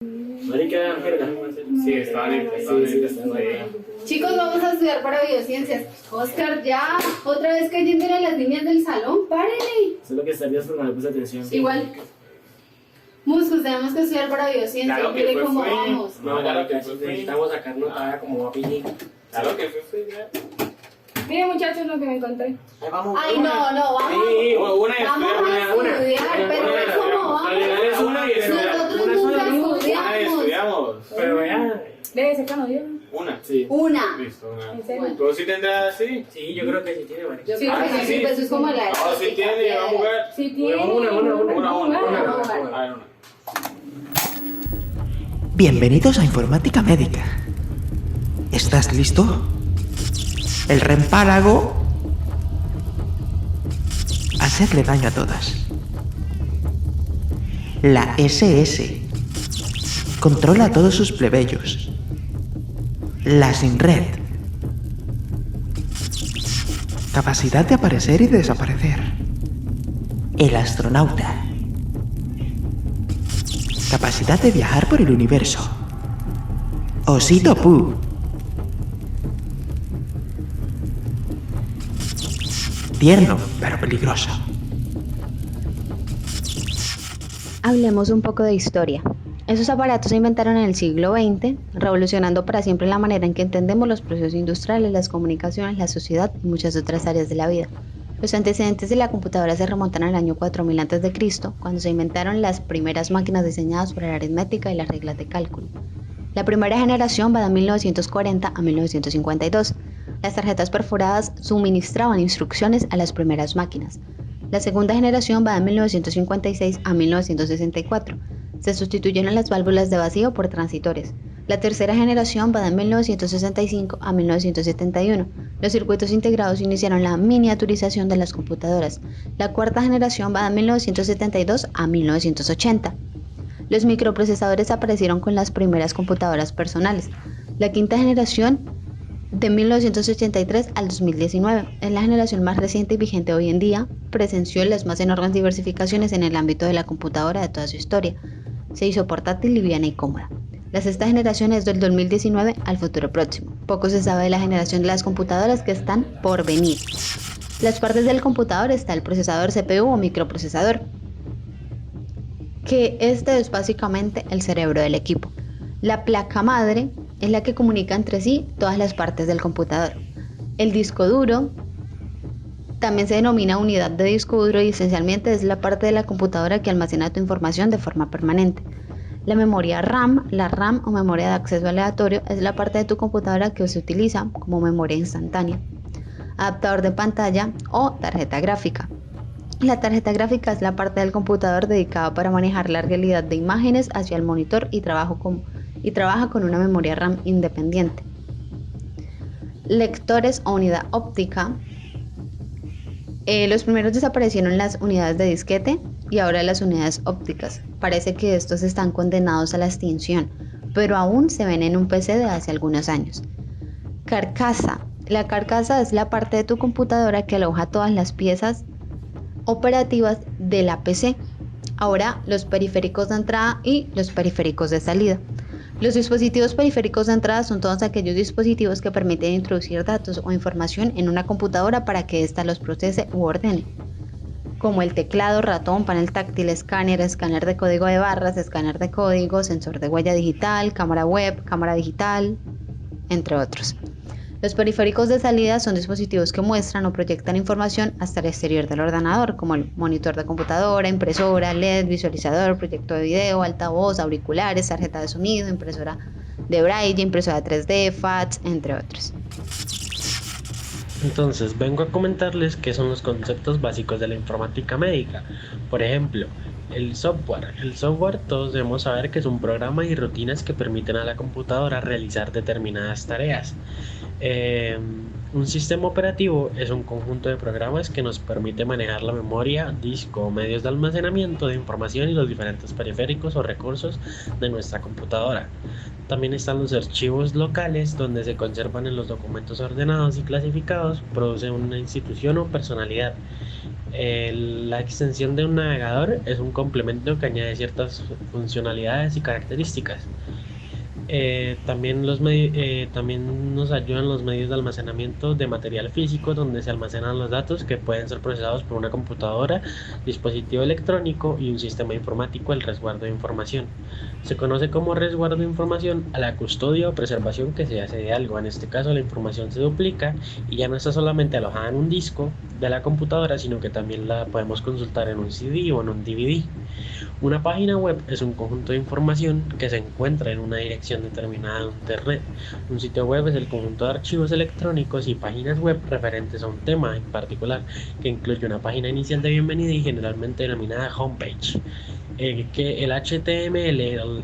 Marica, Sí, está bien. Chicos, vamos a estudiar para biociencias. Oscar, ya, otra vez cayendo en las líneas del salón, párenle. Eso es lo que estarías por no le puse atención. Igual. Muscus, tenemos que estudiar para biociencias. Claro que Mire fue, cómo fue. vamos. No, claro que necesitamos sacar nota como a pilli. Claro que fue ya. Miren muchachos lo que me encontré. Ahí vamos. Ay, no, vamos. Sí, una y Vamos a estudiar, pero Una, ¿cómo vamos? al final es una y es una. Nosotros Una sola, nunca ¿no? Una y estudiamos. estudiamos. Pero ya. Debe ser cano, ¿yo? Una. Sí. Una. Listo, una. ¿En serio? ¿Tú sí tendrás así? Sí, yo creo que sí tiene, marica. Yo Sí, creo que sí, sí, sí. pues eso es como la... No, sí tiene, vamos a jugar. Sí tiene. Una. Una. Una. A ver, una. Bienvenidos a Informática Médica. ¿Estás listo? El reempálago... hacerle daño a todas. La SS controla a todos sus plebeyos. La sin red. Capacidad de aparecer y desaparecer. El astronauta. Capacidad de viajar por el universo. Osito Pooh. Tierno, pero peligroso. Hablemos un poco de historia. Esos aparatos se inventaron en el siglo XX, revolucionando para siempre la manera en que entendemos los procesos industriales, las comunicaciones, la sociedad y muchas otras áreas de la vida. Los antecedentes de la computadora se remontan al año 4000 a.C., cuando se inventaron las primeras máquinas diseñadas para la aritmética y las reglas de cálculo. La primera generación va de 1940 a 1952. Las tarjetas perforadas suministraban instrucciones a las primeras máquinas. La segunda generación va de 1956 a 1964. Se sustituyeron las válvulas de vacío por transitores. La tercera generación va de 1965 a 1971. Los circuitos integrados iniciaron la miniaturización de las computadoras. La cuarta generación va de 1972 a 1980. Los microprocesadores aparecieron con las primeras computadoras personales. La quinta generación de 1983 al 2019 es la generación más reciente y vigente hoy en día. Presenció las más enormes diversificaciones en el ámbito de la computadora de toda su historia. Se hizo portátil, liviana y cómoda. La sexta generación es del 2019 al futuro próximo. Poco se sabe de la generación de las computadoras que están por venir. Las partes del computador está el procesador CPU o microprocesador, que este es básicamente el cerebro del equipo. La placa madre es la que comunica entre sí todas las partes del computador. El disco duro también se denomina unidad de disco duro y esencialmente es la parte de la computadora que almacena tu información de forma permanente. La memoria RAM, la RAM o memoria de acceso aleatorio, es la parte de tu computadora que se utiliza como memoria instantánea. Adaptador de pantalla o tarjeta gráfica. La tarjeta gráfica es la parte del computador dedicada para manejar la realidad de imágenes hacia el monitor y trabaja con una memoria RAM independiente. Lectores o unidad óptica. Los primeros desaparecieron las unidades de disquete y ahora las unidades ópticas. Parece que estos están condenados a la extinción, pero aún se ven en un PC de hace algunos años. Carcasa. La carcasa es la parte de tu computadora que aloja todas las piezas operativas de la PC. Ahora los periféricos de entrada y los periféricos de salida. Los dispositivos periféricos de entrada son todos aquellos dispositivos que permiten introducir datos o información en una computadora para que ésta los procese u ordene, como el teclado, ratón, panel táctil, escáner de código de barras, escáner de código, sensor de huella digital, cámara web, cámara digital, entre otros. Los periféricos de salida son dispositivos que muestran o proyectan información hasta el exterior del ordenador, como el monitor de computadora, impresora, LED, visualizador, proyector de video, altavoz, auriculares, tarjeta de sonido, impresora de braille, impresora 3D, fax, entre otros. Entonces, vengo a comentarles qué son los conceptos básicos de la informática médica. Por ejemplo, el software. El software todos debemos saber que es un programa y rutinas que permiten a la computadora realizar determinadas tareas. Un sistema operativo es un conjunto de programas que nos permite manejar la memoria, disco o medios de almacenamiento de información y los diferentes periféricos o recursos de nuestra computadora. También están los archivos locales, donde se conservan en los documentos ordenados y clasificados, produce una institución o personalidad. La extensión de un navegador es un complemento que añade ciertas funcionalidades y características. También nos ayudan los medios de almacenamiento de material físico, donde se almacenan los datos que pueden ser procesados por una computadora, dispositivo electrónico y un sistema informático, el resguardo de información. Se conoce como resguardo de información a la custodia o preservación que se hace de algo. En este caso, la información se duplica y ya no está solamente alojada en un disco de la computadora, sino que también la podemos consultar en un CD o en un DVD. Una página web es un conjunto de información que se encuentra en una dirección determinada de Internet. Un sitio web es el conjunto de archivos electrónicos y páginas web referentes a un tema en particular, que incluye una página inicial de bienvenida y generalmente denominada homepage. Que el HTML,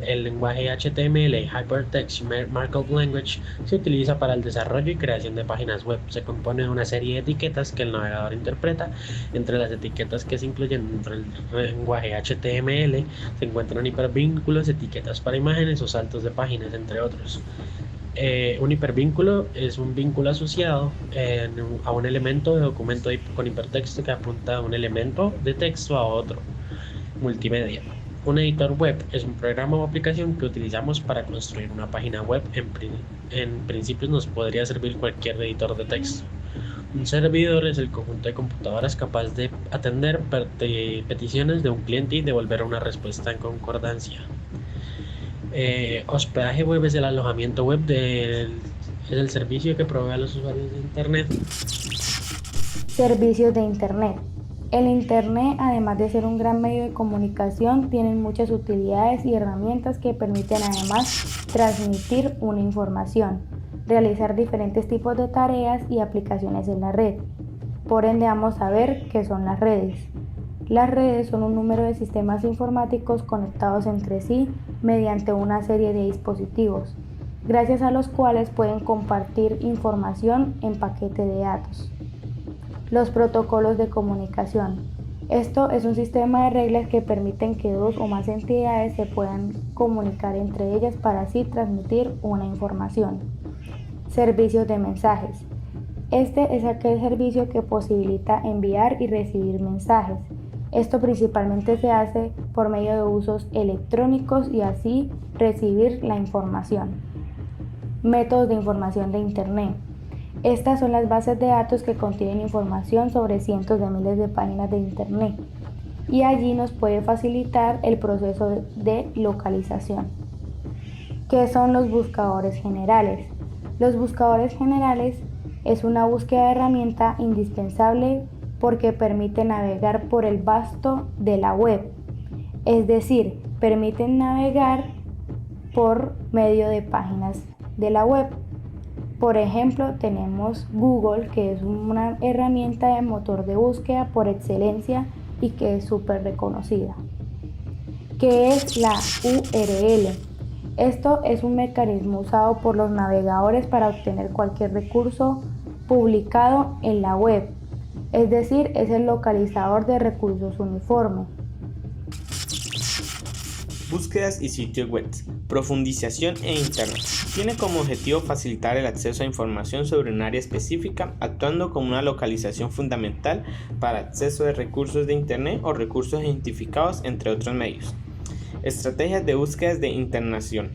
el lenguaje HTML, Hypertext Markup Language, se utiliza para el desarrollo y creación de páginas web. Se compone de una serie de etiquetas que el navegador interpreta. Entre las etiquetas que se incluyen dentro del lenguaje HTML se encuentran hipervínculos, etiquetas para imágenes o saltos de páginas, entre otros. Un hipervínculo es un vínculo asociado a un elemento de documento con hipertexto que apunta a un elemento de texto a otro. Multimedia. Un editor web es un programa o aplicación que utilizamos para construir una página web. En principio nos podría servir cualquier editor de texto. Un servidor es el conjunto de computadoras capaz de atender peticiones de un cliente y devolver una respuesta en concordancia. Hospedaje web es el alojamiento web es el servicio que provee a los usuarios de Internet. Servicios de Internet. El Internet, además de ser un gran medio de comunicación, tiene muchas utilidades y herramientas que permiten además transmitir una información, realizar diferentes tipos de tareas y aplicaciones en la red. Por ende, vamos a ver qué son las redes. Las redes son un número de sistemas informáticos conectados entre sí mediante una serie de dispositivos, gracias a los cuales pueden compartir información en paquete de datos. Los protocolos de comunicación. Esto es un sistema de reglas que permiten que dos o más entidades se puedan comunicar entre ellas para así transmitir una información. Servicios de mensajes. Este es aquel servicio que posibilita enviar y recibir mensajes. Esto principalmente se hace por medio de usos electrónicos y así recibir la información. Métodos de información de Internet. Estas son las bases de datos que contienen información sobre cientos de miles de páginas de Internet y allí nos puede facilitar el proceso de localización. ¿Qué son los buscadores generales? Los buscadores generales es una búsqueda de herramienta indispensable porque permite navegar por el vasto de la web, es decir, permiten navegar por medio de páginas de la web. Por ejemplo, tenemos Google, que es una herramienta de motor de búsqueda por excelencia y que es súper reconocida. ¿Qué es la URL? Esto es un mecanismo usado por los navegadores para obtener cualquier recurso publicado en la web, es decir, es el localizador de recursos uniforme. Búsquedas y sitios web. Profundización en Internet. Tiene como objetivo facilitar el acceso a información sobre un área específica, actuando como una localización fundamental para acceso de recursos de Internet o recursos identificados, entre otros medios. Estrategias de búsquedas de internación.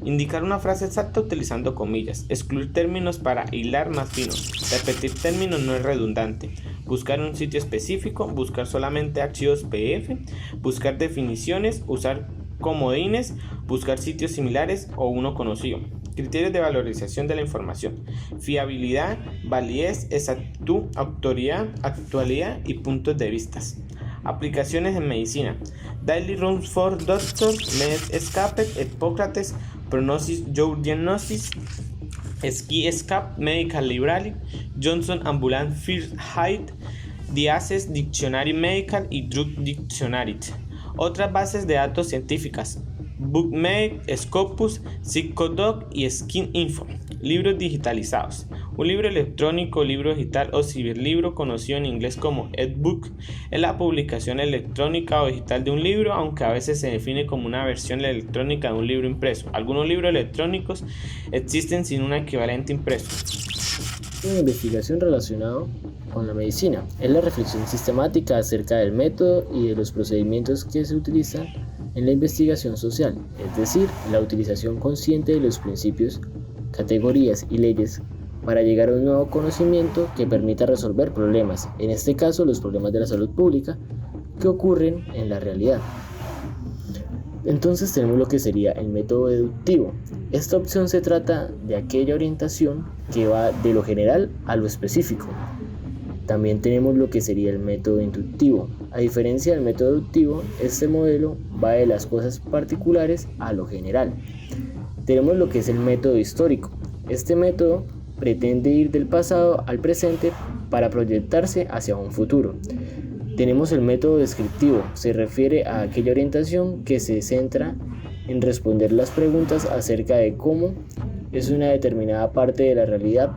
Indicar una frase exacta utilizando comillas. Excluir términos para hilar más finos. Repetir términos no es redundante. Buscar un sitio específico. Buscar solamente archivos PDF. Buscar definiciones. Usar comodines. Buscar sitios similares o uno conocido. Criterios de valorización de la información. Fiabilidad, validez, exactitud, autoridad, actualidad y puntos de vista. Aplicaciones en medicina. Daily Runs for Doctors, Medscape, Hippocrates, Prognosis, Your Diagnosis, Skyscape, Medical Library, Johnson Ambulance First Aid, The Access Dictionary Medical y Drug Dictionary. Otras bases de datos científicas. BookMed, Scopus, PsychoDoc y Skin Info. Libros digitalizados. Un libro electrónico, libro digital o ciberlibro, conocido en inglés como e-book, es la publicación electrónica o digital de un libro, aunque a veces se define como una versión electrónica de un libro impreso. Algunos libros electrónicos existen sin un equivalente impreso. Una investigación relacionada con la medicina es la reflexión sistemática acerca del método y de los procedimientos que se utilizan en la investigación social, es decir, la utilización consciente de los principios, categorías y leyes para llegar a un nuevo conocimiento que permita resolver problemas, en este caso los problemas de la salud pública que ocurren en la realidad. Entonces tenemos lo que sería el método deductivo. Esta opción se trata de aquella orientación que va de lo general a lo específico. También tenemos lo que sería el método inductivo. A diferencia del método deductivo, este modelo va de las cosas particulares a lo general. Tenemos lo que es el método histórico. Este método pretende ir del pasado al presente para proyectarse hacia un futuro. Tenemos el método descriptivo, se refiere a aquella orientación que se centra en responder las preguntas acerca de cómo es una determinada parte de la realidad.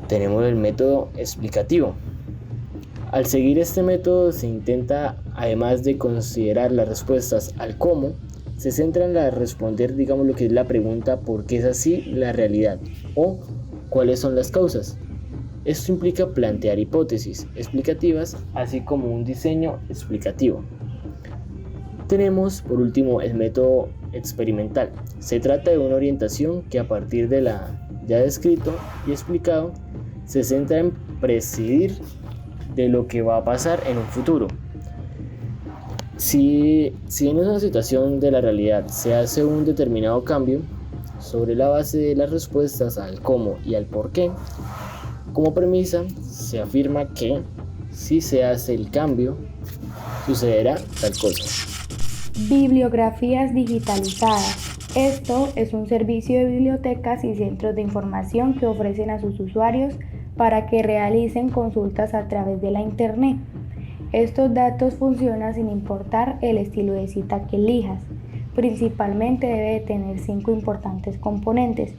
Tenemos el método explicativo. Al seguir este método se intenta, además de considerar las respuestas al cómo, se centra en responder, digamos, lo que es la pregunta ¿por qué es así la realidad? O ¿cuáles son las causas? Esto implica plantear hipótesis explicativas, así como un diseño explicativo. Tenemos, por último, el método experimental. Se trata de una orientación que a partir de la ya descrito y explicado, se centra en presidir de lo que va a pasar en un futuro. Si en una situación de la realidad se hace un determinado cambio, sobre la base de las respuestas al cómo y al por qué, como premisa se afirma que si se hace el cambio, sucederá tal cosa. Bibliografías digitalizadas. Esto es un servicio de bibliotecas y centros de información que ofrecen a sus usuarios para que realicen consultas a través de la Internet. Estos datos funcionan sin importar el estilo de cita que elijas. Principalmente debe de tener 5 importantes componentes.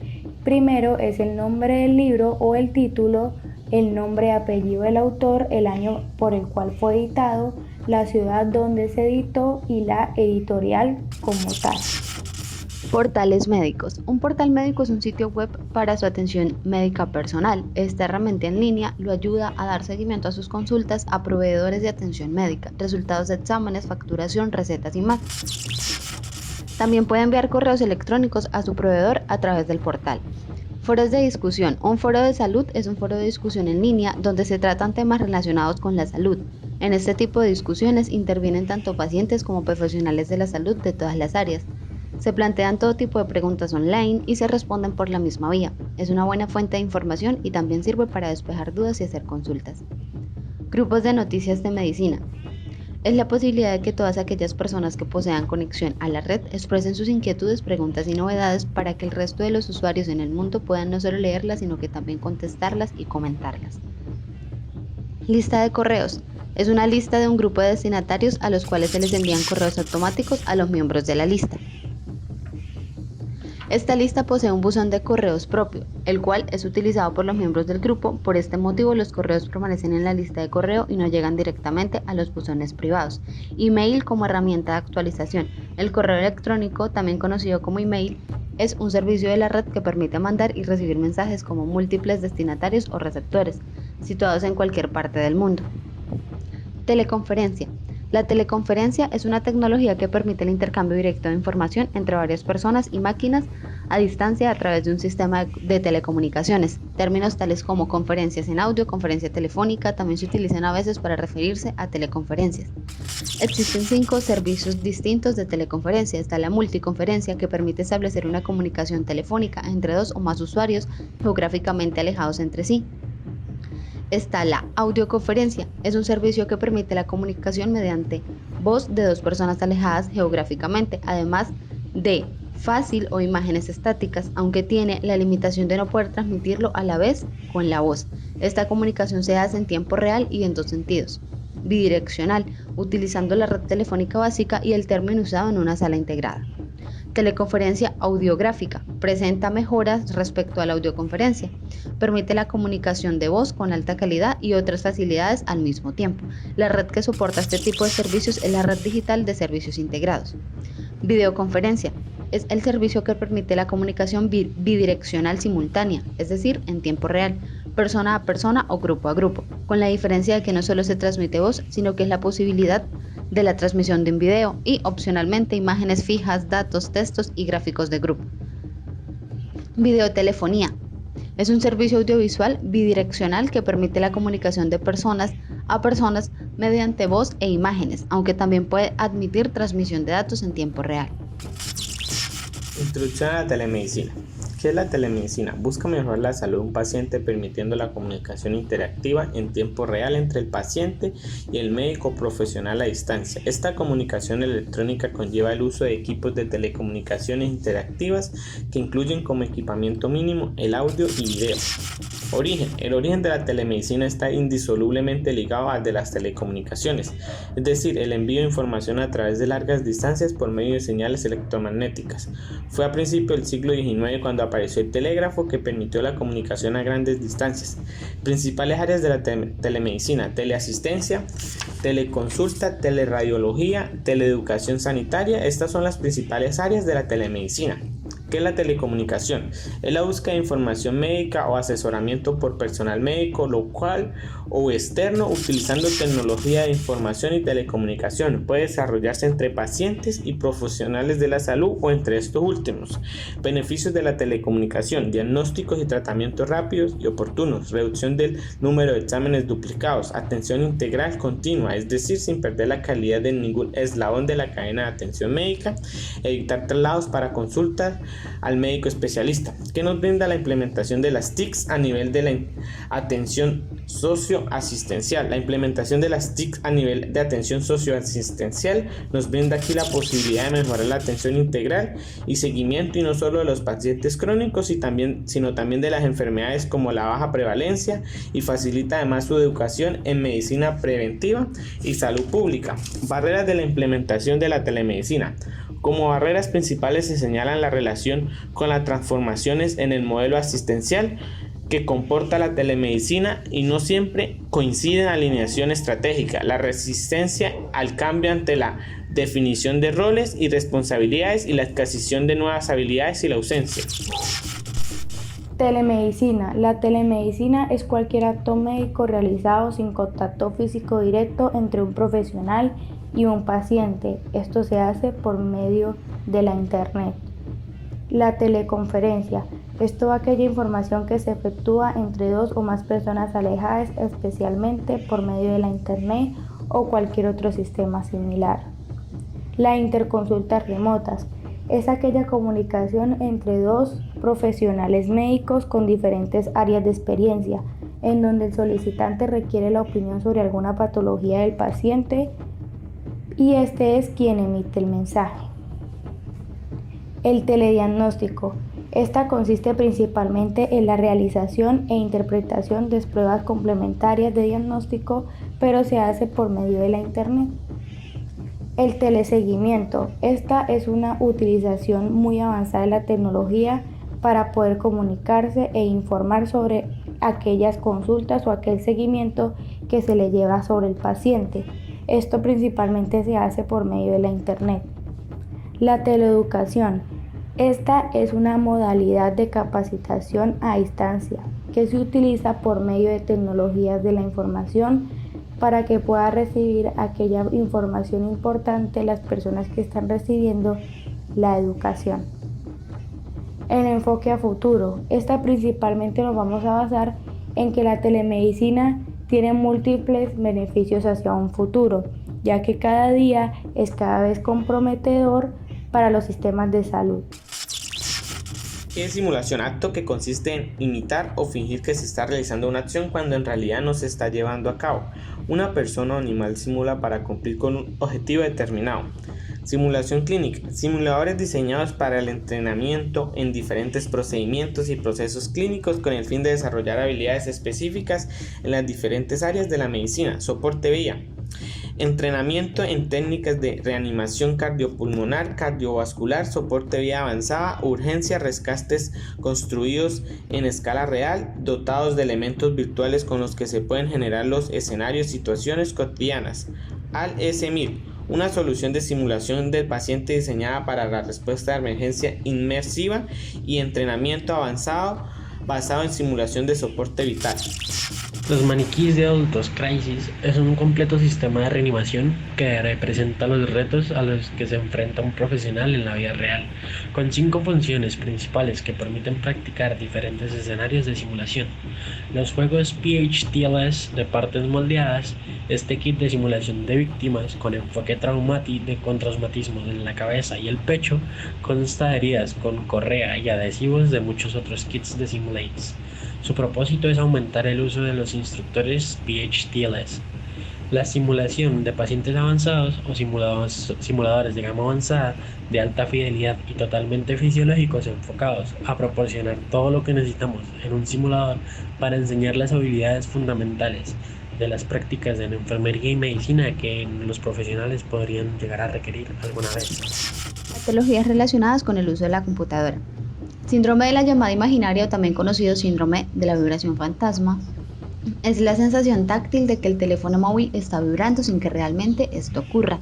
Primero es el nombre del libro o el título, el nombre y apellido del autor, el año por el cual fue editado, la ciudad donde se editó y la editorial como tal. Portales médicos. Un portal médico es un sitio web para su atención médica personal. Esta herramienta en línea lo ayuda a dar seguimiento a sus consultas a proveedores de atención médica, resultados de exámenes, facturación, recetas y más. También puede enviar correos electrónicos a su proveedor a través del portal. Foros de discusión. Un foro de salud es un foro de discusión en línea donde se tratan temas relacionados con la salud. En este tipo de discusiones intervienen tanto pacientes como profesionales de la salud de todas las áreas. Se plantean todo tipo de preguntas online y se responden por la misma vía. Es una buena fuente de información y también sirve para despejar dudas y hacer consultas. Grupos de noticias de medicina. Es la posibilidad de que todas aquellas personas que posean conexión a la red expresen sus inquietudes, preguntas y novedades para que el resto de los usuarios en el mundo puedan no solo leerlas, sino que también contestarlas y comentarlas. Lista de correos. Es una lista de un grupo de destinatarios a los cuales se les envían correos automáticos a los miembros de la lista. Esta lista posee un buzón de correos propio, el cual es utilizado por los miembros del grupo. Por este motivo, los correos permanecen en la lista de correo y no llegan directamente a los buzones privados. Email como herramienta de actualización. El correo electrónico, también conocido como email, es un servicio de la red que permite mandar y recibir mensajes como múltiples destinatarios o receptores, situados en cualquier parte del mundo. Teleconferencia. La teleconferencia es una tecnología que permite el intercambio directo de información entre varias personas y máquinas a distancia a través de un sistema de telecomunicaciones. Términos tales como conferencias en audio, conferencia telefónica, también se utilizan a veces para referirse a teleconferencias. Existen 5 servicios distintos de teleconferencia. Está la multiconferencia, que permite establecer una comunicación telefónica entre 2 o más usuarios geográficamente alejados entre sí. Está la audioconferencia, es un servicio que permite la comunicación mediante voz de 2 personas alejadas geográficamente, además de fácil o imágenes estáticas, aunque tiene la limitación de no poder transmitirlo a la vez con la voz. Esta comunicación se hace en tiempo real y en 2 sentidos. Bidireccional, utilizando la red telefónica básica y el término usado en una sala integrada. Teleconferencia audiográfica. Presenta mejoras respecto a la audioconferencia. Permite la comunicación de voz con alta calidad y otras facilidades al mismo tiempo. La red que soporta este tipo de servicios es la Red Digital de Servicios Integrados. Videoconferencia. Es el servicio que permite la comunicación bidireccional simultánea, es decir, en tiempo real, persona a persona o grupo a grupo, con la diferencia de que no solo se transmite voz, sino que es la posibilidad de la transmisión de un video y, opcionalmente, imágenes fijas, datos, textos y gráficos de grupo. Videotelefonía. Es un servicio audiovisual bidireccional que permite la comunicación de personas a personas mediante voz e imágenes, aunque también puede admitir transmisión de datos en tiempo real. Introducción a la telemedicina. ¿Qué es la telemedicina? Busca mejorar la salud de un paciente permitiendo la comunicación interactiva en tiempo real entre el paciente y el médico profesional a distancia. Esta comunicación electrónica conlleva el uso de equipos de telecomunicaciones interactivas que incluyen como equipamiento mínimo el audio y video. Origen. El origen de la telemedicina está indisolublemente ligado al de las telecomunicaciones, es decir, el envío de información a través de largas distancias por medio de señales electromagnéticas. Fue a principios del siglo XIX cuando apareció el telégrafo que permitió la comunicación a grandes distancias. Principales áreas de la telemedicina: teleasistencia, teleconsulta, teleradiología, teleeducación sanitaria. Estas son las principales áreas de la telemedicina. ¿Qué es la telecomunicación? Es la búsqueda de información médica o asesoramiento por personal médico, local o externo, utilizando tecnología de información y telecomunicación. Puede desarrollarse entre pacientes y profesionales de la salud o entre estos últimos. Beneficios de la telecomunicación: diagnósticos y tratamientos rápidos y oportunos, reducción del número de exámenes duplicados, atención integral continua, es decir, sin perder la calidad de ningún eslabón de la cadena de atención médica, evitar traslados para consultas al médico especialista. ¿Qué nos brinda la implementación de las TICs a nivel de la atención socioasistencial? La implementación de las TICs a nivel de atención socioasistencial nos brinda aquí la posibilidad de mejorar la atención integral y seguimiento, y no solo de los pacientes crónicos, sino también de las enfermedades como la baja prevalencia, y facilita además su educación en medicina preventiva y salud pública. Barreras de la implementación de la telemedicina. Como barreras principales se señalan la relación con las transformaciones en el modelo asistencial que comporta la telemedicina y no siempre coinciden alineación estratégica, la resistencia al cambio ante la definición de roles y responsabilidades y la adquisición de nuevas habilidades y la ausencia. Telemedicina. La telemedicina es cualquier acto médico realizado sin contacto físico directo entre un profesional y un paciente. Esto se hace por medio de la Internet. La teleconferencia es toda aquella información que se efectúa entre dos o más personas alejadas, especialmente por medio de la Internet o cualquier otro sistema similar. La interconsulta remotas es aquella comunicación entre dos profesionales médicos con diferentes áreas de experiencia, en donde el solicitante requiere la opinión sobre alguna patología del paciente y este es quien emite el mensaje. El telediagnóstico. Esta consiste principalmente en la realización e interpretación de pruebas complementarias de diagnóstico, pero se hace por medio de la Internet. El teleseguimiento. Esta es una utilización muy avanzada de la tecnología para poder comunicarse e informar sobre aquellas consultas o aquel seguimiento que se le lleva sobre el paciente. Esto principalmente se hace por medio de la Internet. La teleeducación. Esta es una modalidad de capacitación a distancia que se utiliza por medio de tecnologías de la información para que pueda recibir aquella información importante las personas que están recibiendo la educación. El enfoque a futuro. Esta principalmente nos vamos a basar en que la telemedicina tiene múltiples beneficios hacia un futuro, ya que cada día es cada vez comprometedor para los sistemas de salud. ¿Qué es simulación? Acto que consiste en imitar o fingir que se está realizando una acción cuando en realidad no se está llevando a cabo. Una persona o animal simula para cumplir con un objetivo determinado. Simulación clínica. Simuladores diseñados para el entrenamiento en diferentes procedimientos y procesos clínicos con el fin de desarrollar habilidades específicas en las diferentes áreas de la medicina. Soporte vía. Entrenamiento en técnicas de reanimación cardiopulmonar, cardiovascular, soporte vía avanzada, urgencia, rescates construidos en escala real, dotados de elementos virtuales con los que se pueden generar los escenarios, situaciones cotidianas. Al-SMIR, una solución de simulación del paciente diseñada para la respuesta de emergencia inmersiva y entrenamiento avanzado basado en simulación de soporte vital. Los maniquíes de adultos Crisis es un completo sistema de reanimación que representa los retos a los que se enfrenta un profesional en la vida real, con 5 funciones principales que permiten practicar diferentes escenarios de simulación. Los juegos PHTLS de partes moldeadas, este kit de simulación de víctimas con enfoque con traumatismos en la cabeza y el pecho, consta de heridas con correa y adhesivos de muchos otros kits de simulates. Su propósito es aumentar el uso de los instructores PHTLS. La simulación de pacientes avanzados o simuladores de gama avanzada de alta fidelidad y totalmente fisiológicos enfocados a proporcionar todo lo que necesitamos en un simulador para enseñar las habilidades fundamentales de las prácticas en enfermería y medicina que los profesionales podrían llegar a requerir alguna vez. Patologías relacionadas con el uso de la computadora. Síndrome de la llamada imaginaria, o también conocido síndrome de la vibración fantasma, es la sensación táctil de que el teléfono móvil está vibrando sin que realmente esto ocurra.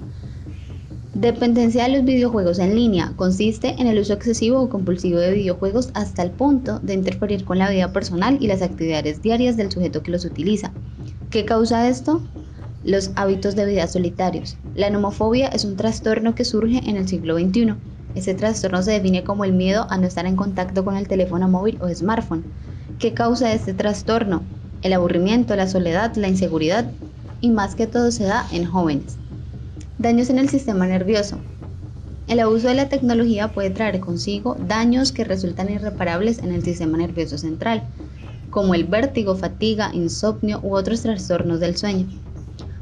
Dependencia de los videojuegos en línea consiste en el uso excesivo o compulsivo de videojuegos hasta el punto de interferir con la vida personal y las actividades diarias del sujeto que los utiliza. ¿Qué causa esto? Los hábitos de vida solitarios. La nomofobia es un trastorno que surge en el siglo XXI. Este trastorno se define como el miedo a no estar en contacto con el teléfono móvil o smartphone. ¿Qué causa este trastorno? El aburrimiento, la soledad, la inseguridad y más que todo se da en jóvenes. Daños en el sistema nervioso. El abuso de la tecnología puede traer consigo daños que resultan irreparables en el sistema nervioso central, como el vértigo, fatiga, insomnio u otros trastornos del sueño.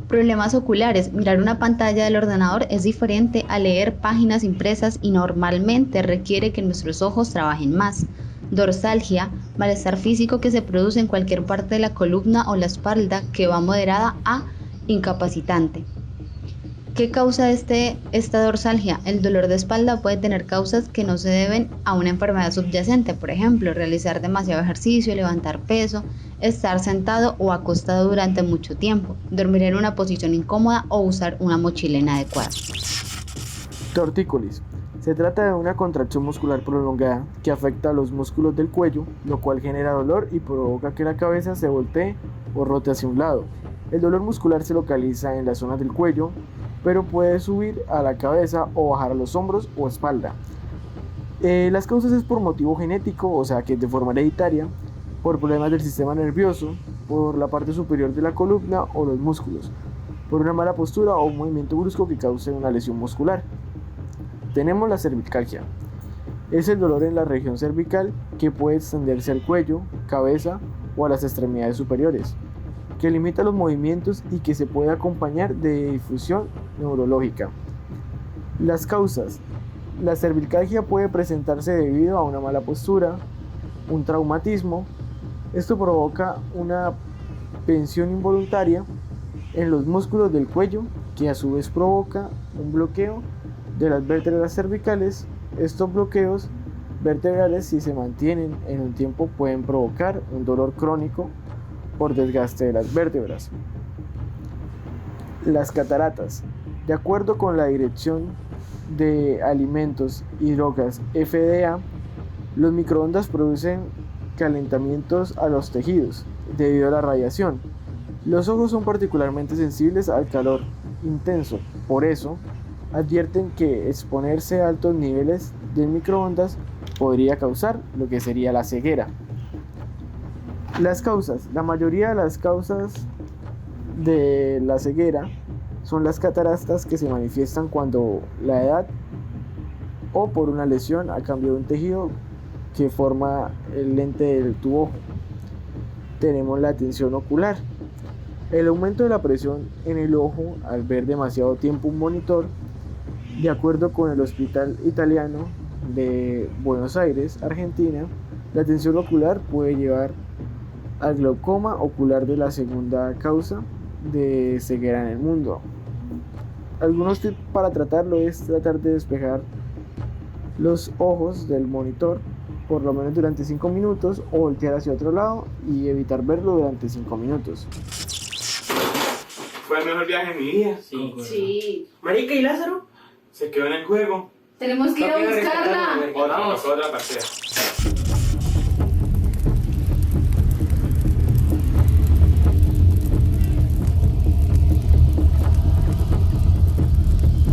Problemas oculares. Mirar una pantalla del ordenador es diferente a leer páginas impresas y normalmente requiere que nuestros ojos trabajen más. Dorsalgia, malestar físico que se produce en cualquier parte de la columna o la espalda que va moderada a incapacitante. ¿Qué causa esta dorsalgia? El dolor de espalda puede tener causas que no se deben a una enfermedad subyacente, por ejemplo, realizar demasiado ejercicio, levantar peso, estar sentado o acostado durante mucho tiempo, dormir en una posición incómoda o usar una mochila inadecuada. Tortícolis. Se trata de una contracción muscular prolongada que afecta a los músculos del cuello, lo cual genera dolor y provoca que la cabeza se voltee o rote hacia un lado. El dolor muscular se localiza en las zonas del cuello, pero puede subir a la cabeza o bajar a los hombros o espalda. Las causas es por motivo genético, o sea que es de forma hereditaria, por problemas del sistema nervioso, por la parte superior de la columna o los músculos, por una mala postura o un movimiento brusco que cause una lesión muscular. Tenemos la cervicalgia. Es el dolor en la región cervical que puede extenderse al cuello, cabeza o a las extremidades superiores, que limita los movimientos y que se puede acompañar de difusión neurológica. Las causas. La cervicalgia puede presentarse debido a una mala postura, un traumatismo. Esto provoca una tensión involuntaria en los músculos del cuello, que a su vez provoca un bloqueo de las vértebras cervicales. Estos bloqueos vertebrales, si se mantienen en un tiempo, pueden provocar un dolor crónico por desgaste de las vértebras. Las cataratas. De acuerdo con la Dirección de Alimentos y Drogas FDA, los microondas producen calentamientos a los tejidos debido a la radiación. Los ojos son particularmente sensibles al calor intenso, por eso advierten que exponerse a altos niveles de microondas podría causar lo que sería la ceguera. Las causas. La mayoría de las causas de la ceguera son las cataratas, que se manifiestan cuando la edad o por una lesión a cambio de un tejido que forma el lente de tu ojo. Tenemos la tensión ocular. El aumento de la presión en el ojo al ver demasiado tiempo un monitor. De acuerdo con el Hospital Italiano de Buenos Aires, Argentina, la tensión ocular puede llevar al glaucoma ocular, de la segunda causa de ceguera en el mundo. Algunos tips para tratarlo es tratar de despejar los ojos del monitor por lo menos durante 5 minutos o voltear hacia otro lado y evitar verlo durante 5 minutos. Fue el mejor viaje de mi vida. Sí. Sí. Marica, ¿y Lázaro? Se quedó en el juego. Tenemos que ir a Toca buscarla. rescatarlo, Otra partida.